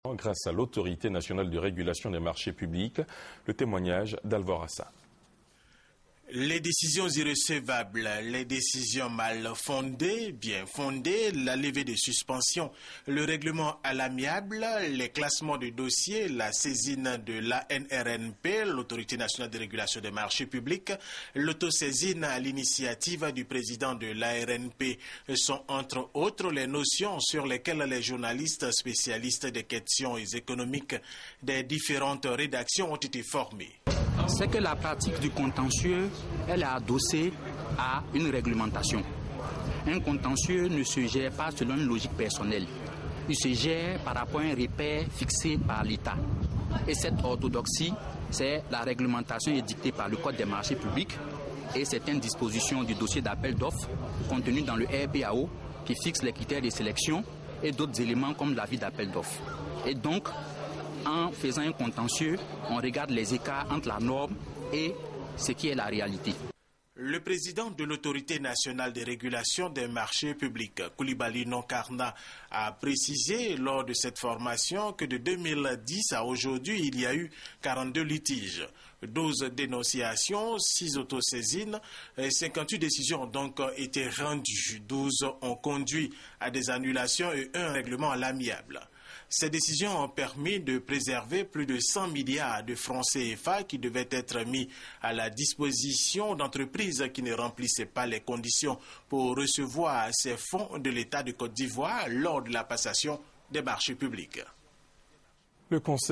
grâce à l'Autorité nationale de régulation des marchés publics. Le témoignage d'Alvorassa. Les décisions irrecevables, les décisions mal fondées, bien fondées, la levée de suspension, le règlement à l'amiable, les classements de dossiers, la saisine de l'ANRNP, l'Autorité nationale de régulation des marchés publics, l'autosaisine à l'initiative du président de l'ARNP sont entre autres les notions sur lesquelles les journalistes spécialistes des questions économiques des différentes rédactions ont été formés. C'est que la pratique du contentieux, elle est adossée à une réglementation. Un contentieux ne se gère pas selon une logique personnelle. Il se gère par rapport à un repère fixé par l'État. Et cette orthodoxie, c'est la réglementation édictée par le Code des marchés publics et certaines dispositions du dossier d'appel d'offres contenues dans le RBAO qui fixe les critères de sélection et d'autres éléments comme l'avis d'appel d'offres. Et donc, en faisant un contentieux, on regarde les écarts entre la norme et ce qui est la réalité. Le président de l'Autorité nationale de régulation des marchés publics, Coulibaly Nonkarna, a précisé lors de cette formation que de 2010 à aujourd'hui, il y a eu 42 litiges, 12 dénonciations, 6 autosaisines, 58 décisions ont donc été rendues, 12 ont conduit à des annulations et un règlement à l'amiable. Ces décisions ont permis de préserver plus de 100 milliards de francs CFA qui devaient être mis à la disposition d'entreprises qui ne remplissaient pas les conditions pour recevoir ces fonds de l'État de Côte d'Ivoire lors de la passation des marchés publics. Le Conseil